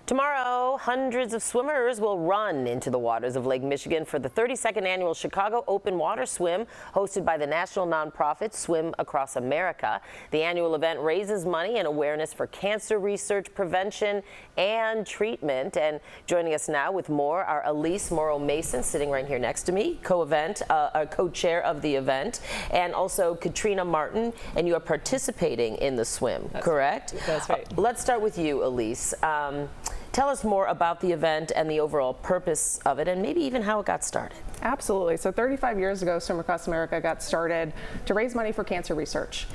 Tomorrow, hundreds of swimmers will run into the waters of Lake Michigan for the 32nd annual Chicago Open Water Swim, hosted by the national nonprofit Swim Across America. The annual event raises money and awareness for cancer research, prevention, and treatment. And joining us now with more are Elise Morrow-Mason, sitting right here next to me, co-chair of the event, and also Katrina Martin, and you are participating in the swim, correct? That's right. Let's start with you, Elise. Tell us more about the event and the overall purpose of it, and maybe even how it got started. Absolutely. So 35 years ago, Swim Across America got started to raise money for cancer research.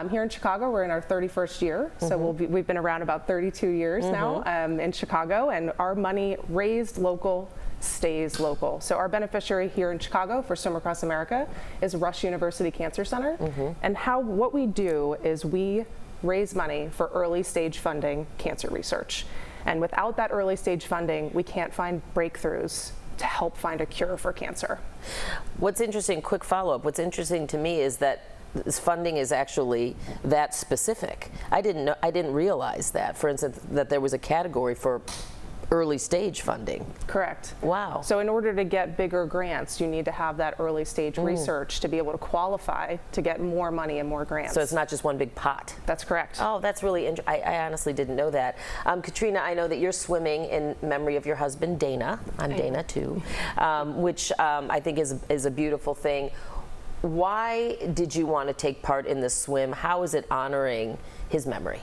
Here in Chicago, we're in our 31st year, so we've been around about 32 years now in Chicago, and our money raised local stays local. So our beneficiary here in Chicago for Swim Across America is Rush University Cancer Center, and what we do is we raise money for early stage funding cancer research. And without that early stage funding, we can't find breakthroughs to help find a cure for cancer. What's interesting, quick follow-up, what's interesting to me is that this funding is actually that specific. I didn't realize that, for instance, that there was a category for early stage funding. Correct. Wow. So in order to get bigger grants, you need to have that early stage research to be able to qualify to get more money and more grants. So it's not just one big pot. That's correct. Oh, that's really interesting. I honestly didn't know that. Katrina, I know that you're swimming in memory of your husband, Dana. I'm Dana too, which I think is a beautiful thing. Why did you want to take part in this swim? How is it honoring his memory?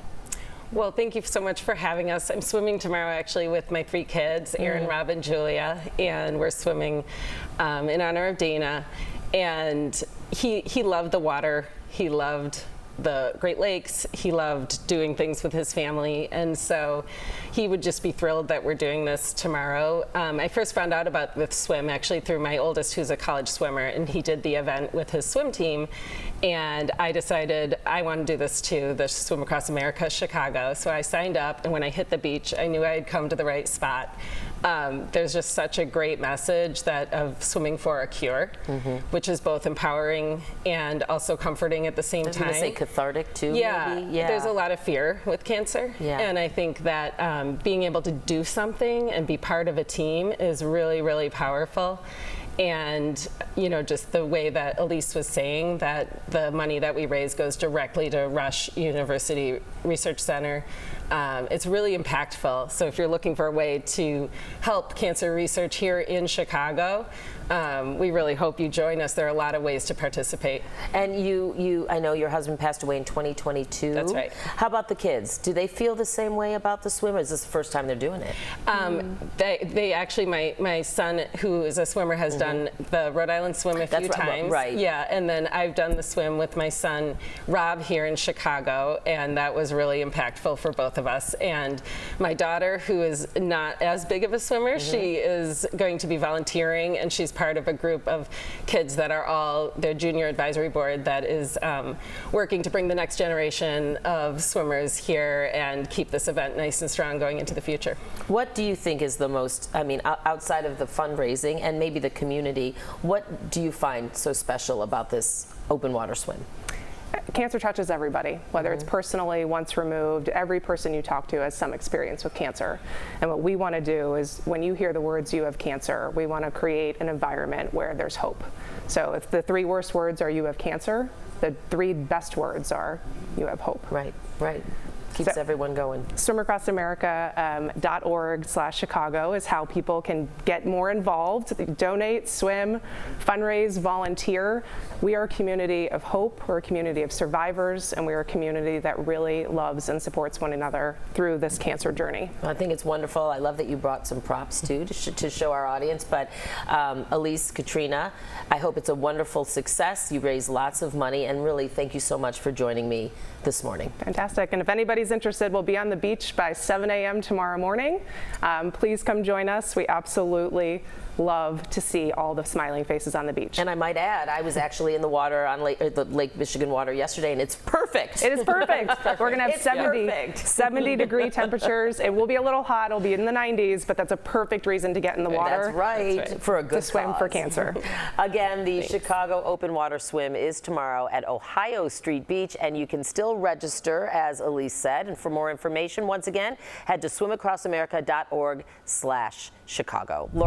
Well, thank you so much for having us. I'm swimming tomorrow actually with my 3 kids, Aaron, Rob, and Julia, and we're swimming in honor of Dana. And he loved the water. He loved the Great Lakes. He loved doing things with his family, and so he would just be thrilled that we're doing this tomorrow. I first found out about the swim actually through my oldest, who's a college swimmer, and he did the event with his swim team, and I decided I want to do this too, the Swim Across America Chicago. So I signed up, and when I hit the beach, I knew I had come to the right spot. There's just such a great message of swimming for a cure, which is both empowering and also comforting at the same time. I was going to say cathartic too, maybe? Yeah, there's a lot of fear with cancer, and I think that being able to do something and be part of a team is really, really powerful. And you know, just the way that Elise was saying, that the money that we raise goes directly to Rush University Research Center. It's really impactful. So if you're looking for a way to help cancer research here in Chicago, we really hope you join us. There are a lot of ways to participate. And I know your husband passed away in 2022. That's right. How about the kids? Do they feel the same way about the swim, or is this the first time they're doing it? They actually, my son, who is a swimmer, has done the Rhode Island swim a few times. Right. Yeah, and then I've done the swim with my son, Rob, here in Chicago, and that was really impactful for both of us. And my daughter, who is not as big of a swimmer, she is going to be volunteering, and she's part of a group of kids that are all their junior advisory board that is working to bring the next generation of swimmers here and keep this event nice and strong going into the future. What do you think is the most, I mean, outside of the fundraising and maybe the community, what do you find so special about this open water swim? Cancer touches everybody, whether it's personally, once removed. Every person you talk to has some experience with cancer. And what we want to do is, when you hear the words "you have cancer," we want to create an environment where there's hope. So if the 3 worst words are "you have cancer," the 3 best words are "you have hope." Right, right. Keeps everyone going. SwimAcrossAmerica.org/Chicago is how people can get more involved, donate, swim, fundraise, volunteer. We are a community of hope, we're a community of survivors, and we're a community that really loves and supports one another through this cancer journey. I think it's wonderful. I love that you brought some props too to show our audience. But Elise, Katrina, I hope it's a wonderful success. You raise lots of money, and really thank you so much for joining me this morning. Fantastic. And if anybody's interested, we'll be on the beach by 7 a.m. tomorrow morning. Please come join us. We absolutely love to see all the smiling faces on the beach. And I might add, I was actually in the water on the Lake Michigan water yesterday, and it's perfect. It is perfect. We're going to have 70 degree temperatures. It will be a little hot. It'll be in the 90s, but that's a perfect reason to get in the water. That's right. For a good to swim for cancer. Again, the Chicago Open Water Swim is tomorrow at Ohio Street Beach, and you can still register, as Elise said. said. And for more information, once again, head to swimacrossamerica.org/Chicago.